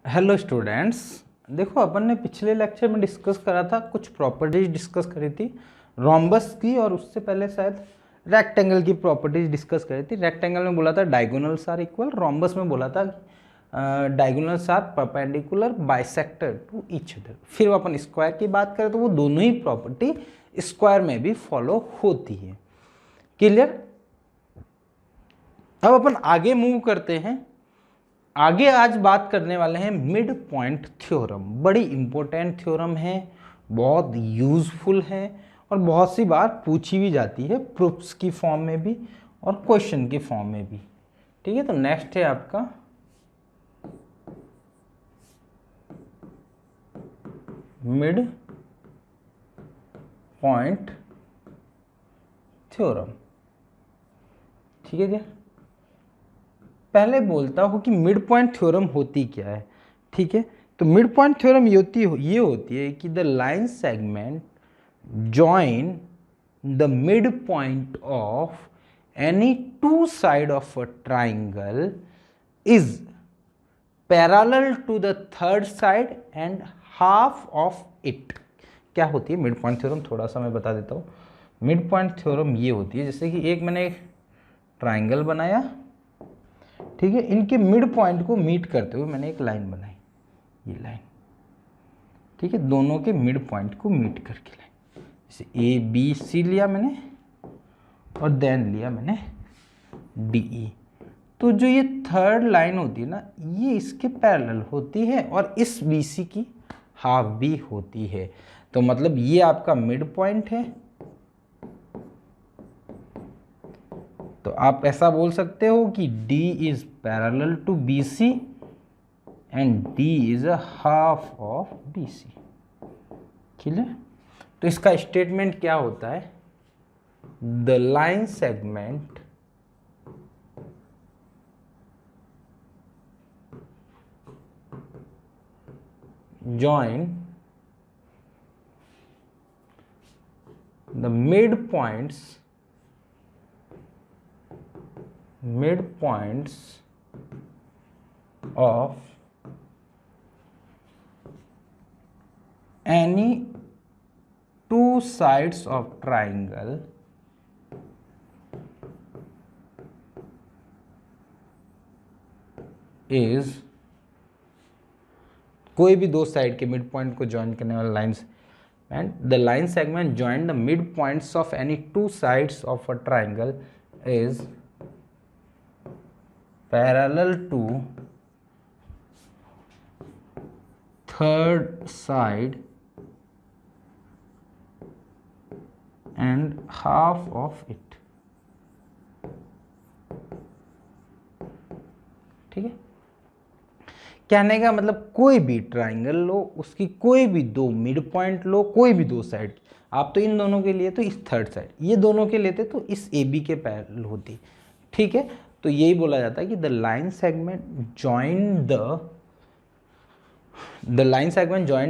Hello students. देखो, अपन ने पिछले लेक्चर में डिस्कस करा था, कुछ प्रॉपर्टीज डिस्कस करी थी रोम्बस की, और उससे पहले शायद रेक्टेंगल की प्रॉपर्टीज डिस्कस करी थी। रेक्टेंगल में बोला था डायगोनल्स आर इक्वल, रोम्बस में बोला था diagonals are perpendicular bisector to each other. फिर अपन स्क्वायर की बात करें तो वो दोनों ही प्रॉपर्टी स्क्वायर में भी फॉलो होती है। क्लियर? अब अपन आगे मूव करते हैं। आगे आज बात करने वाले हैं मिड पॉइंट थ्योरम। बड़ी इंपॉर्टेंट थ्योरम है, बहुत यूजफुल है और बहुत सी बार पूछी भी जाती है, प्रूफ्स की फॉर्म में भी और क्वेश्चन की फॉर्म में भी। ठीक है, तो नेक्स्ट है आपका मिड पॉइंट थ्योरम। ठीक है जी, पहले बोलता हूँ कि मिड पॉइंट थ्योरम होती क्या है। ठीक है, तो मिड पॉइंट थ्योरम ये होती है कि the line segment join the midpoint of any two side of a triangle is parallel to the third side and half of it। क्या होती है मिड पॉइंट थ्योरम, थोड़ा सा मैं बता देता हूँ। मिड पॉइंट थ्योरम ये होती है जैसे कि मैंने एक ट्राइंगल बनाया, ठीक है, इनके मिड पॉइंट को मीट करते हुए मैंने एक लाइन बनाई, ये लाइन, ठीक है, दोनों के मिड पॉइंट को मीट करके लाइन, जैसे ए बी सी लिया मैंने और देन लिया मैंने डी ई। तो जो ये थर्ड लाइन होती है ना, ये इसके पैरेलल होती है और इस बी सी की हाफ भी होती है। तो मतलब ये आपका मिड पॉइंट है। तो आप ऐसा बोल सकते हो कि D is parallel to B C and D is a half of B C. Clear? तो इसका स्टेटमेंट क्या होता है? The line segment join the midpoints of any two sides of triangle is, कोई भी दो साइड के मिड पॉइंट को ज्वाइन करने वाला lines, and the line segment join the mid points of any two sides of a triangle is parallel to third side and half of it. ठीक है, कहने का मतलब कोई भी ट्राइंगल लो, उसकी कोई भी दो मिड पॉइंट लो, कोई भी दो साइड, आप तो इन दोनों के लिए तो इस थर्ड साइड, ये दोनों के लेते तो इस ए बी के पैरेलल होती। ठीक है, तो यही बोला जाता है कि the line segment join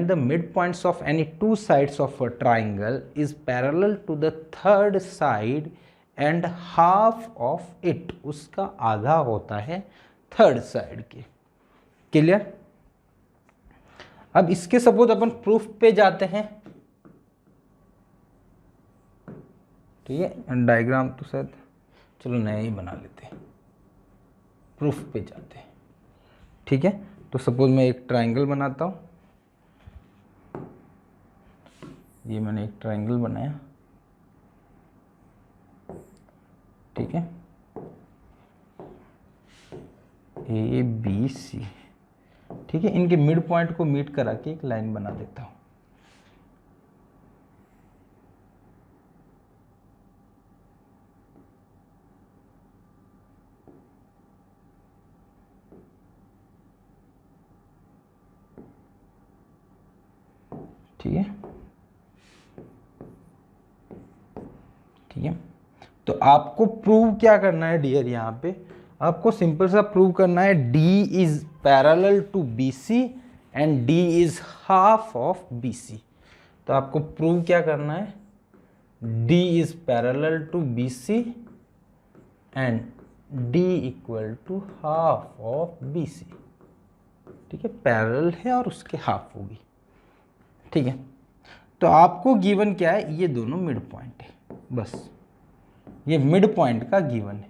the mid points of any two sides of a triangle is parallel to the third side and half of it. उसका आधा होता है थर्ड साइड के। क्लियर? अब इसके सपोज अपन प्रूफ पे जाते हैं। ठीक है, डायग्राम तो शायद चलो नया ही बना लेते हैं, प्रूफ पे जाते हैं। ठीक है, तो सपोज मैं एक ट्राइंगल बनाता हूं, ये मैंने एक ट्राइंगल बनाया, ठीक है, ए बी सी। ठीक है, इनके मिड पॉइंट को मीट करा के एक लाइन बना देता हूं। ठीक है, ठीक है, तो आपको प्रूव क्या करना है डियर? यहां पे आपको सिंपल सा प्रूव करना है D is parallel to BC and D is half of BC। तो आपको प्रूव क्या करना है? D is parallel to BC and D equal to half of BC। ठीक है, पैरेलल है और उसके हाफ होगी। ठीक है, तो आपको गिवन क्या है, ये दोनों मिड पॉइंट है, बस ये मिड पॉइंट का गिवन है।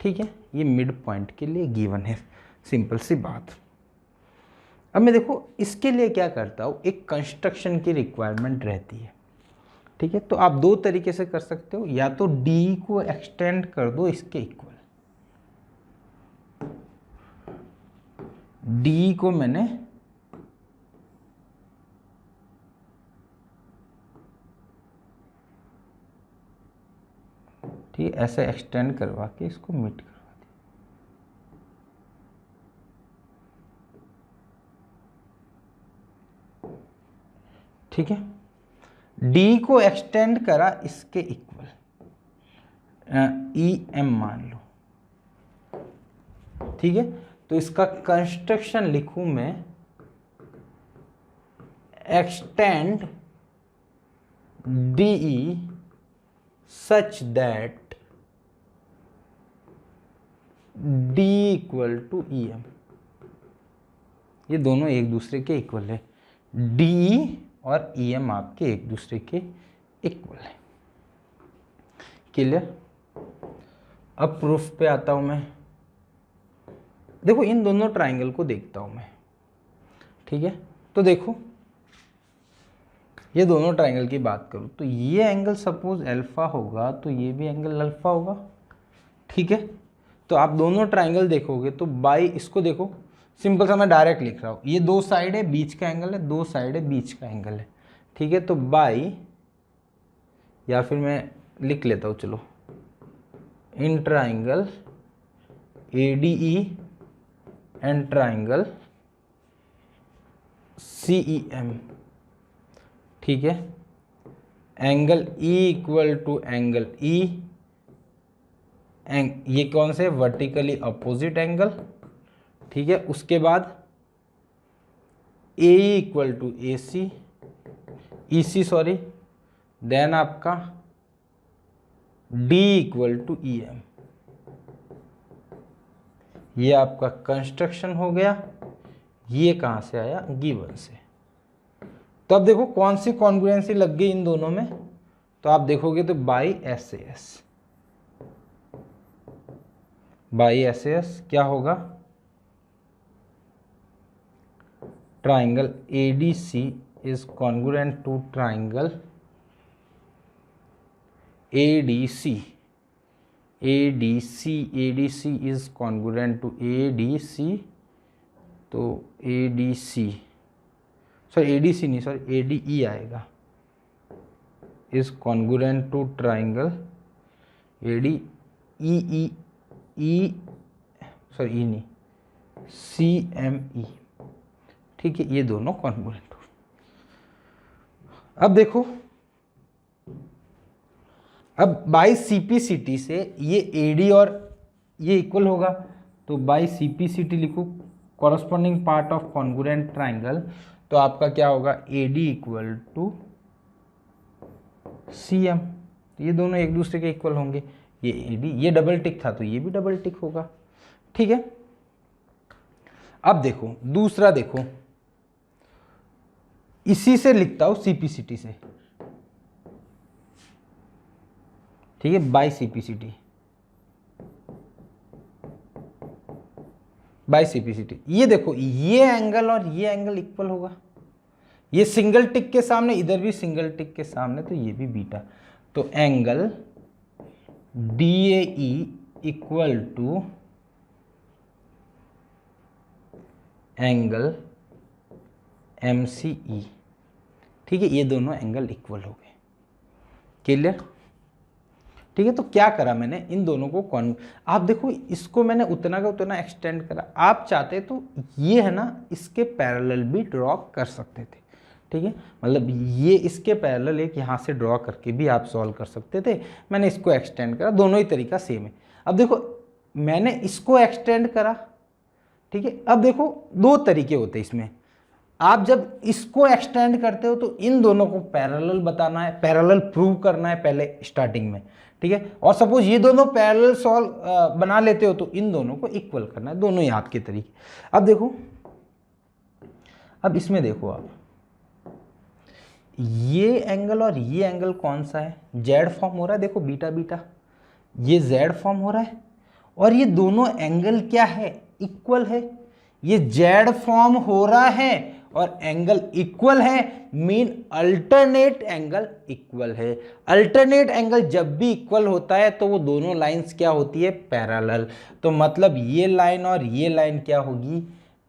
ठीक है, ये मिड पॉइंट के लिए गिवन है, सिंपल सी बात। अब मैं देखो इसके लिए क्या करता हूँ, एक कंस्ट्रक्शन की रिक्वायरमेंट रहती है। ठीक है, तो आप दो तरीके से कर सकते हो, या तो डी को एक्सटेंड कर दो इसके इक्वल, डी को मैंने ठीक है ऐसे एक्सटेंड करवा के इसको मिट करवा दिया। ठीक है, डी को एक्सटेंड करा इसके इक्वल, ई एम मान लो। ठीक है, तो इसका कंस्ट्रक्शन लिखूं मैं, extend D such that D equal to E M. ये दोनों एक दूसरे के इक्वल है, डी और ई एम आपके एक दूसरे के इक्वल है। क्लियर? अब प्रूफ पे आता हूं मैं। देखो इन दोनों ट्राइंगल को देखता हूं मैं। ठीक है, तो देखो ये दोनों ट्राइंगल की बात करूं तो ये एंगल सपोज अल्फा होगा तो ये भी एंगल अल्फा होगा। ठीक है, तो आप दोनों ट्राइंगल देखोगे तो बाई, इसको देखो सिंपल सा मैं डायरेक्ट लिख रहा हूँ, ये दो साइड है बीच का एंगल है, दो साइड है बीच का एंगल है। ठीक है, तो बाई, या फिर मैं लिख लेता हूँ चलो, in triangle ADE and triangle CEM। ठीक है, angle E equal to angle E, ये कौन से वर्टिकली अपोजिट एंगल। ठीक है, उसके बाद AE equal to EC sorry, then आपका D इक्वल टू EM। ये आपका कंस्ट्रक्शन हो गया। ये कहाँ से आया, गिवन से। तो अब देखो कौन सी कॉन्ग्रुएंसी लग गई इन दोनों में, तो आप देखोगे तो बाई SAS, बाई SAS क्या होगा, triangle ADC is congruent to triangle ADC is congruent to ADC, तो ADC सॉरी ADC नहीं सॉरी ADE आएगा, is congruent to triangle ADE sorry नहीं CME। ठीक है, ये दोनों कॉन्ग्रुएंट हो। अब देखो, अब बाई CPCT से ये AD और ये इक्वल होगा, तो बाई CPCT लिखो, corresponding part of congruent triangle, तो आपका क्या होगा, AD इक्वल टू CM। तो ये दोनों एक दूसरे के इक्वल होंगे, ये AD, ये डबल टिक था तो ये भी डबल टिक होगा। ठीक है, अब देखो दूसरा, देखो इसी से लिखता हूं CPCT से। ठीक है, बाई CPCT, बाई CPCT, ये देखो ये एंगल और ये एंगल इक्वल होगा, ये सिंगल टिक के सामने, इधर भी सिंगल टिक के सामने, तो ये भी बीटा, तो angle DAE equal to angle MCE। ठीक है, ये दोनों एंगल इक्वल हो गए। क्लियर? ठीक है, तो क्या करा मैंने, इन दोनों को आप देखो इसको मैंने उतना का उतना एक्सटेंड करा। आप चाहते तो ये है ना, इसके पैरेलल भी ड्रॉ कर सकते थे। ठीक है, मतलब ये इसके पैरेलल एक यहाँ से ड्रॉ करके भी आप सॉल्व कर सकते थे। मैंने इसको एक्सटेंड करा, दोनों ही तरीका सेम है। अब देखो मैंने इसको एक्सटेंड करा। ठीक है, अब देखो दो तरीके होते हैं इसमें। आप जब इसको एक्सटेंड करते हो तो इन दोनों को पैरेलल बताना है, पैरेलल प्रूव करना है पहले स्टार्टिंग में। ठीक है, और सपोज ये दोनों पैरेलल सॉल्व बना लेते हो तो इन दोनों को इक्वल करना है, दोनों ही आपके तरीके। अब देखो अब इसमें देखो आप, ये एंगल और ये एंगल कौन सा है, जेड फॉर्म हो रहा है, देखो बीटा बीटा, ये जेड फॉर्म हो रहा है, और ये दोनों एंगल क्या है, इक्वल है। ये जेड फॉर्म हो रहा है और एंगल इक्वल है, मीन अल्टरनेट एंगल इक्वल है। अल्टरनेट एंगल जब भी इक्वल होता है तो वो दोनों लाइंस क्या होती है, पैरेलल। तो मतलब ये लाइन और ये लाइन क्या होगी,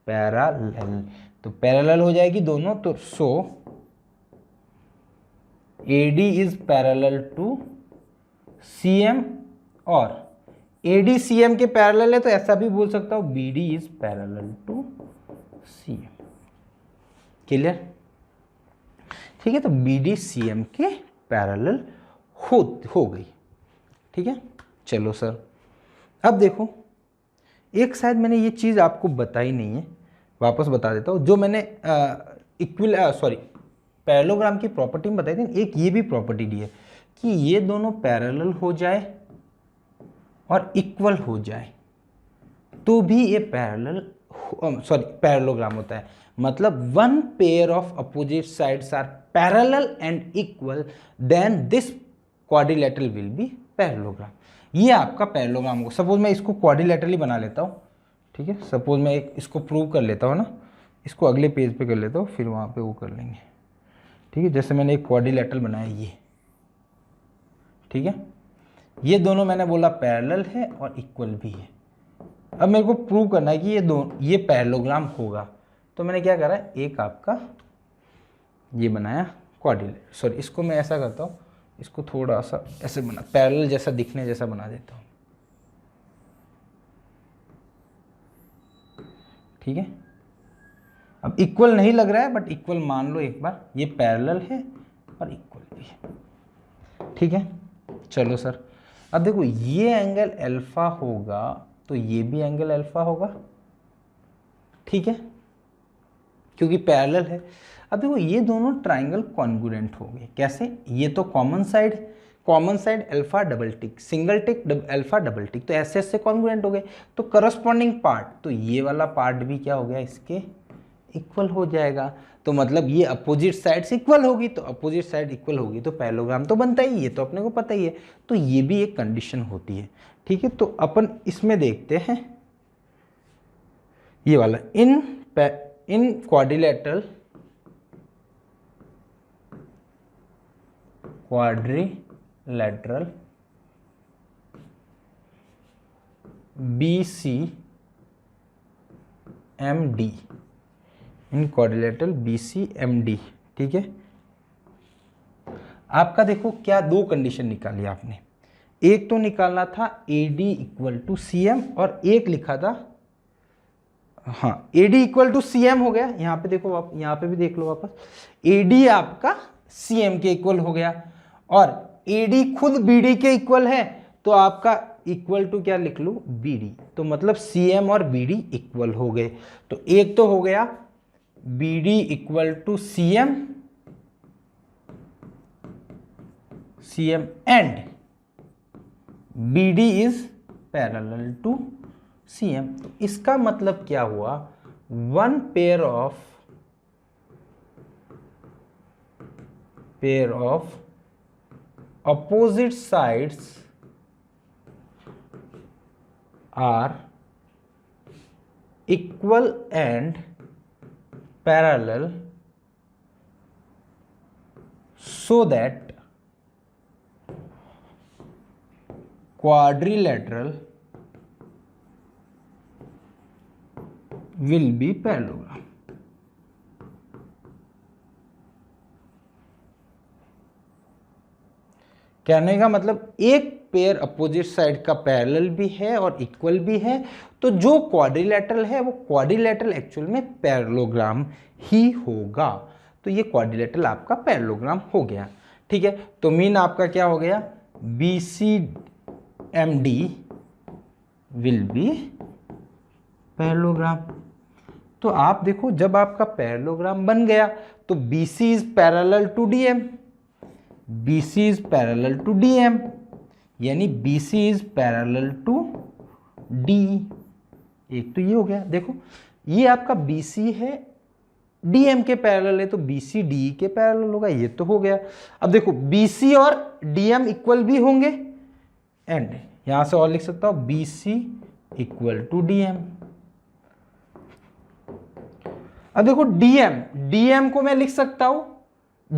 पैरेलल। तो पैरेलल हो जाएगी दोनों, तो so AD is parallel to CM, और AD CM के पैरेलल है तो ऐसा भी बोल सकता हूं BD is parallel to CM। Clear? ठीक है, तो BD CM के पैरेलल हो गई। ठीक है, चलो सर, अब देखो एक शायद मैंने ये चीज़ आपको बताई नहीं है, वापस बता देता हूँ। जो मैंने पैरेललोग्राम की प्रॉपर्टी में बताई थी, एक ये भी प्रॉपर्टी दी है कि ये दोनों पैरेलल हो जाए और इक्वल हो जाए तो भी ये पैरेललोग्राम होता है। मतलब one pair of opposite sides are parallel and equal, then this quadrilateral will be parallelogram. ये आपका पैरेललोग्राम हो। सपोज मैं इसको क्वाड्रिलेटरली बना लेता हूँ, ठीक है, सपोज मैं इसको प्रूव कर लेता हूँ ना, इसको अगले पेज पे कर लेता हूँ, फिर वहाँ पे वो कर लेंगे। ठीक है, जैसे मैंने एक क्वाड्रिलेटरल बनाया ये, ठीक है, ये दोनों मैंने बोला पैरेलल है और इक्वल भी है। अब मेरे को प्रूव करना है कि ये पैरेललोग्राम होगा, तो मैंने क्या करा, एक आपका ये बनाया क्वाड्रिलेटरल, सॉरी इसको मैं ऐसा करता हूँ, इसको थोड़ा सा ऐसे बना, पैरेलल जैसा दिखने जैसा बना देता हूँ। ठीक है, अब इक्वल नहीं लग रहा है बट इक्वल मान लो एक बार, ये पैरेलल है और इक्वल भी है। ठीक है, चलो सर, अब देखो ये एंगल अल्फा होगा तो ये भी एंगल अल्फा होगा। ठीक है, क्योंकि पैरेलल है। अब देखो ये दोनों ट्राइंगल कॉन्ग्रुएंट हो गए। कैसे, ये तो common side alpha double tick, single tick alpha double tick, तो ऐसे ऐसे कॉन्ग्रुएंट हो गए। तो करस्पॉन्डिंग पार्ट, तो ये वाला पार्ट भी क्या हो गया, इसके इक्वल हो जाएगा। तो मतलब ये अपोजिट साइड्स इक्वल होगी, तो अपोजिट साइड इक्वल होगी तो पैरेललोग्राम तो बनता ही, ये तो अपने को पता ही है। तो ये भी एक कंडीशन होती है। ठीक है, तो अपन इसमें देखते हैं ये वाला, इन क्वाड्रिलेटरल BCMD, इन क्वाड्रिलेटरल BCMD। ठीक है, आपका देखो क्या दो कंडीशन निकाली आपने, एक तो निकालना था AD इक्वल टू CM और एक लिखा था, हाँ AD इक्वल टू CM हो गया। यहाँ पे देखो, आप यहाँ पे भी देख लो वापस, AD आपका CM के इक्वल हो गया और AD खुद BD के इक्वल है, तो आपका इक्वल टू क्या लिख लूँ, BD। तो मतलब CM और BD इक्वल हो गए। तो एक तो हो गया BD equal to CM and BD is parallel to CM। तो इसका मतलब क्या हुआ, one pair of opposite sides are equal and parallel so that quadrilateral will be parallelogram। कहने का मतलब एक पेयर अपोजिट साइड का पैरेलल भी है और इक्वल भी है, तो जो क्वाड्रिलेटरल है वो क्वाड्रिलेटरल एक्चुअल में पैरेललोग्राम ही होगा। तो ये क्वाड्रिलेटरल आपका पैरेललोग्राम हो गया। ठीक है, तो मीन आपका क्या हो गया, BCMD विल बी पैरेललोग्राम। तो आप देखो जब आपका पैरेललोग्राम बन गया तो BC is parallel to DM, BC is parallel to DM, यानी BC is parallel to D। एक तो ये हो गया, देखो ये आपका BC है DM के पैरेलल है तो BC DE के पैरेलल होगा, ये तो हो गया। अब देखो BC और DM इक्वल भी होंगे, एंड यहां से और लिख सकता हूं BC इक्वल टू DM। अब देखो DM को मैं लिख सकता हूं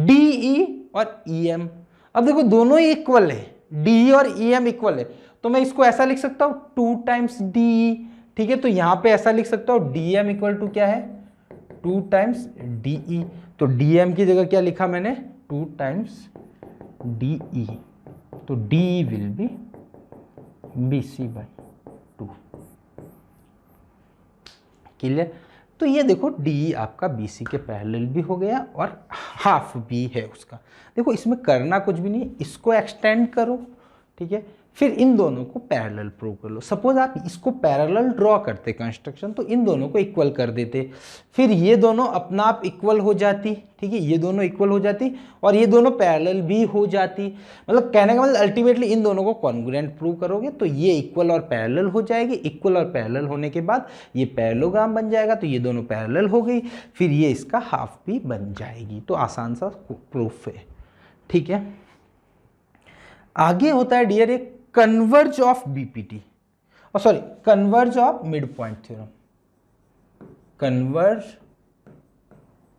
DE और EM। अब देखो दोनों ही इक्वल है, DE और EM इक्वल है, तो मैं इसको ऐसा लिख सकता हूं 2 टाइम्स DE। ठीक है, तो यहां पे ऐसा लिख सकता हूं DM इक्वल टू क्या है 2 टाइम्स DE। तो DM की जगह क्या लिखा मैंने 2 टाइम्स DE, तो DE will be BC/2। Clear. तो ये देखो DE आपका BC के पैरेलल भी हो गया और हाफ भी है उसका। देखो इसमें करना कुछ भी नहीं, इसको एक्सटेंड करो, ठीक है, फिर इन दोनों को पैरेलल प्रूव कर लो। सपोज आप इसको पैरेलल ड्रॉ करते कंस्ट्रक्शन, तो इन दोनों को इक्वल कर देते, फिर ये दोनों अपना आप इक्वल हो जाती, ठीक है, ये दोनों इक्वल हो जाती और ये दोनों पैरेलल भी हो जाती। मतलब कहने का मतलब अल्टीमेटली इन दोनों को कॉन्ग्रुएंट प्रूव करोगे तो ये इक्वल और पैरेलल हो जाएगी। इक्वल और पैरेलल होने के बाद ये पैरेललोग्राम बन जाएगा, तो ये दोनों पैरेलल हो गई, फिर ये इसका हाफ भी बन जाएगी। तो आसान सा प्रूफ है, ठीक है। आगे होता है डियर एक कन्वर्ज ऑफ BPT, और sorry converse of mid point theorem. Converse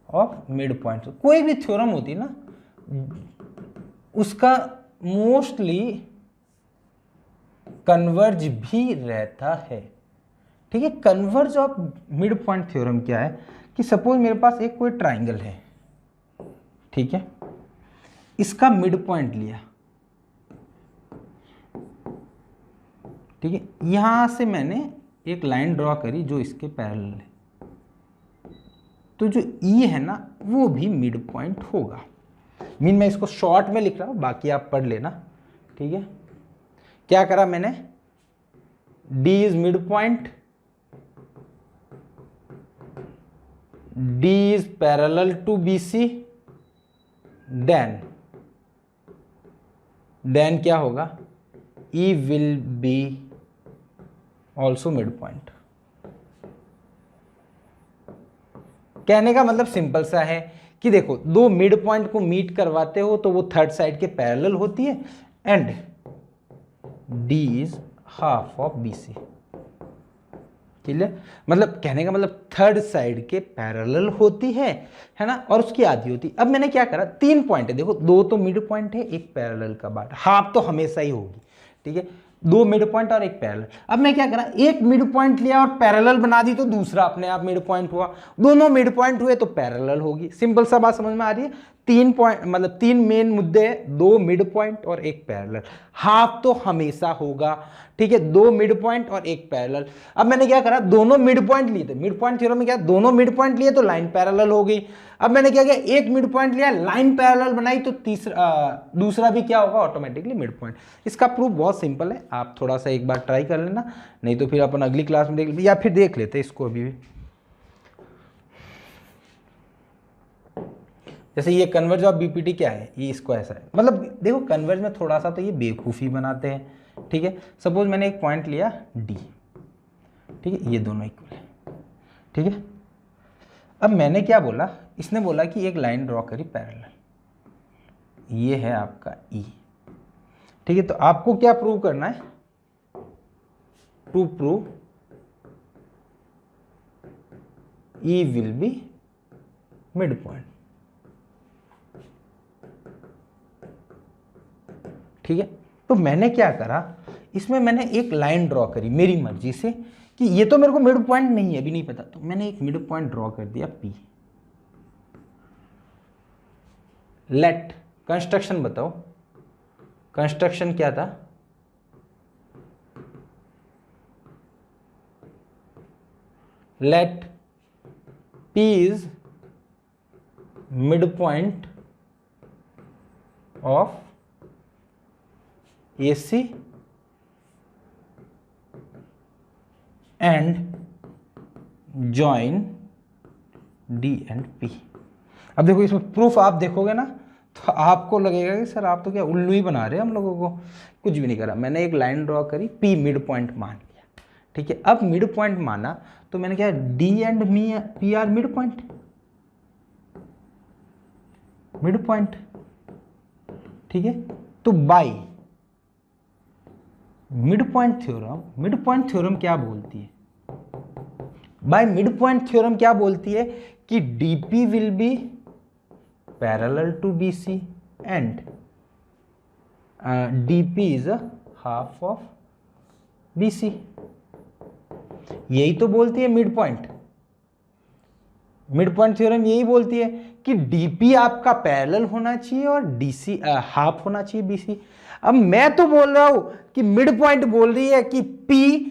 of mid point, कोई भी थ्योरम होती है ना उसका मोस्टली कन्वर्ज भी रहता है, ठीक है। Converse of mid point theorem क्या है कि सपोज मेरे पास एक कोई ट्राइंगल है, ठीक है, इसका मिड पॉइंट लिया, ठीक है, यहां से मैंने एक लाइन ड्रॉ करी जो इसके पैरेलल है, तो जो E है ना वो भी मिड पॉइंट होगा। मीन मैं इसको शॉर्ट में लिख रहा हूं, बाकी आप पढ़ लेना, ठीक है। क्या करा मैंने, D is mid point, D is parallel to BC, then क्या होगा, E will be also mid point. कहने का मतलब सिंपल सा है कि देखो दो मिड पॉइंट को मीट करवाते हो तो वो थर्ड साइड के पैरेलल होती है, and D is half of BC। Clear, मतलब कहने का मतलब थर्ड साइड के पैरेलल होती है ना, और उसकी आधी होती। अब मैंने क्या करा, 3 पॉइंट है, देखो 2 तो मिड पॉइंट है, एक पैरेलल का पार्ट, हाफ तो हमेशा ही होगी, ठीक है, 2 मिड पॉइंट और एक पैरेलल। अब मैं क्या करा, एक मिड पॉइंट लिया और पैरेलल बना दी, तो दूसरा अपने आप मिड पॉइंट हुआ, दोनों मिड पॉइंट हुए तो पैरेलल होगी। सिंपल सा बात समझ में आ रही है। 3 पॉइंट मतलब 3 मेन मुद्दे हैं, 2 मिड पॉइंट और एक पैरेलल। हाफ तो हमेशा होगा, ठीक है, 2 मिड पॉइंट और एक पैरेलल। अब मैंने क्या करा, दोनों मिड पॉइंट लिए थे, मिड पॉइंट थ्योरम में क्या, दोनों मिड पॉइंट लिए तो लाइन पैरेलल हो गई। अब मैंने क्या किया, एक मिड पॉइंट लिया, लाइन पैरेलल बनाई, तो दूसरा भी क्या होगा, ऑटोमेटिकली मिड पॉइंट। इसका प्रूफ बहुत सिंपल है, आप थोड़ा सा एक बार ट्राई कर लेना, नहीं तो फिर अपन अगली क्लास में देख लेते, या फिर देख लेते इसको अभी भी। जैसे ये कन्वर्ज ऑफ BPT क्या है, ये इसको ऐसा है, मतलब देखो कन्वर्ज में थोड़ा सा तो ये बेवकूफ़ी बनाते हैं, ठीक है। सपोज मैंने एक पॉइंट लिया D, ठीक है, ये दोनों इक्वल है, ठीक है। अब मैंने क्या बोला, इसने बोला कि एक लाइन ड्रॉ करी पैरेलल, ये है आपका E, ठीक है। तो आपको क्या प्रूव करना है, to prove E will be mid point, ठीक है। तो मैंने क्या करा, इसमें मैंने एक लाइन ड्रॉ करी मेरी मर्जी से कि ये तो मेरे को मिड पॉइंट नहीं है, अभी नहीं पता, तो मैंने एक मिड पॉइंट ड्रॉ कर दिया P। लेट कंस्ट्रक्शन बताओ, कंस्ट्रक्शन क्या था, let P is mid point of AC and join D and P। अब देखो इसमें प्रूफ आप देखोगे ना तो आपको लगेगा कि सर आप तो क्या उल्लू ही बना रहे हैं हम लोगों को, कुछ भी नहीं करा। मैंने एक लाइन ड्रॉ करी, P मिड पॉइंट मान लिया, ठीक है। अब मिड पॉइंट माना तो मैंने क्या, D and P are mid point, mid point, ठीक है। तो बाय मिड पॉइंट थ्योरम क्या बोलती है? बाय मिड पॉइंट थ्योरम क्या बोलती है कि DP will be parallel to BC and DP is a half of BC. यही तो बोलती है मिड पॉइंट थ्योरम, यही बोलती है कि डीपी आपका पैरेलल होना चाहिए और डीसी हाफ होना चाहिए बीसी। अब मैं तो बोल रहा हूं कि मिड पॉइंट बोल रही है कि पी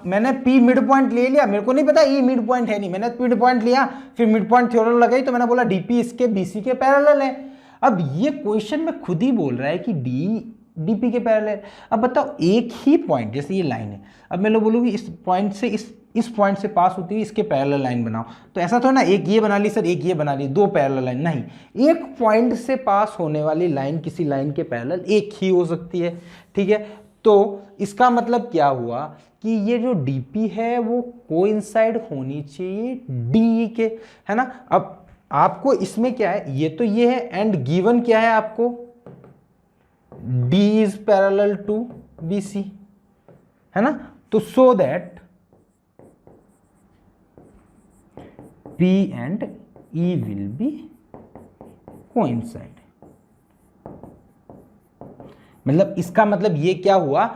मैंने पी मिड पॉइंट ले लिया, मेरे को नहीं पता ई मिड पॉइंट है नहीं, मैंने मिड पॉइंट लिया, फिर मिड पॉइंट थ्योरम लगाई तो मैंने बोला डीपी इसके बीसी के पैरेलल है। अब ये क्वेश्चन में खुद ही बोल रहा है कि डीपी के पैरेलल। अब बताओ एक ही पॉइंट, जैसे ये लाइन है, अब मैं लोग बोलूँगी इस पॉइंट से इस पॉइंट से पास होती है, इसके पैरेलल लाइन बनाओ, तो ऐसा तो ना एक ये बना ली सर, एक ये बना ली, दो पैरेलल लाइन नहीं, एक पॉइंट से पास होने वाली लाइन किसी लाइन के पैरेलल एक ही हो सकती है, ठीक है। तो इसका मतलब क्या हुआ कि ये जो डीपी है वो कोइंसाइड होनी चाहिए डी के, है ना। अब आपको इसमें क्या है, ये तो ये है एंड गिवन क्या है आपको, D is parallel to BC, है ना। तो so that P and E will be coincide। मतलब इसका मतलब ये क्या हुआ,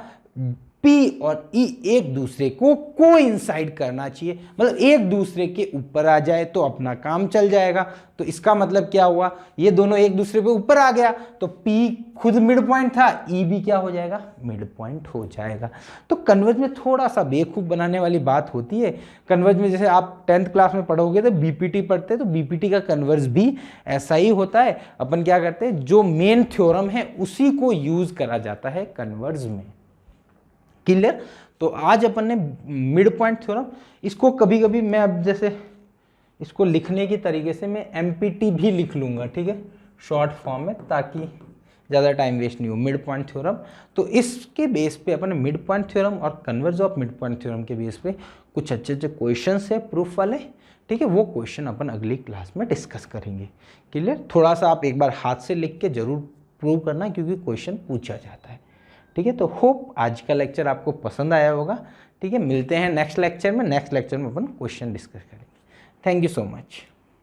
P और E एक दूसरे को कोइंसाइड करना चाहिए, मतलब एक दूसरे के ऊपर आ जाए तो अपना काम चल जाएगा। तो इसका मतलब क्या हुआ, ये दोनों एक दूसरे पे ऊपर आ गया तो P खुद मिड पॉइंट था, E भी क्या हो जाएगा, मिड पॉइंट हो जाएगा। तो कन्वर्ज में थोड़ा सा बेवकूफ़ बनाने वाली बात होती है। कन्वर्ज में जैसे आप 10th क्लास में पढ़ोगे तो बीपीटी पढ़ते तो बीपीटी का कन्वर्ज भी ऐसा ही होता है। अपन क्या करते हैं, जो मेन थ्योरम है उसी को यूज़ करा जाता है कन्वर्ज में। क्लियर। तो आज अपन ने मिड पॉइंट थ्योरम, इसको कभी कभी मैं अब जैसे इसको लिखने की तरीके से मैं एमपीटी भी लिख लूँगा, ठीक है, शॉर्ट फॉर्म में, ताकि ज़्यादा टाइम वेस्ट नहीं हो। मिड पॉइंट थ्योरम, तो इसके बेस पे अपन मिड पॉइंट थ्योरम और converse of mid point theorem के बेस पे कुछ अच्छे अच्छे क्वेश्चन है प्रूफ वाले, ठीक है, वो क्वेश्चन अपन अगली क्लास में डिस्कस करेंगे। क्लियर। थोड़ा सा आप एक बार हाथ से लिख के जरूर प्रूव करना, क्योंकि क्वेश्चन पूछा जाता है, ठीक है। तो होप आज का लेक्चर आपको पसंद आया होगा, ठीक है। मिलते हैं नेक्स्ट लेक्चर में अपन क्वेश्चन डिस्कस करेंगे। Thank you so much.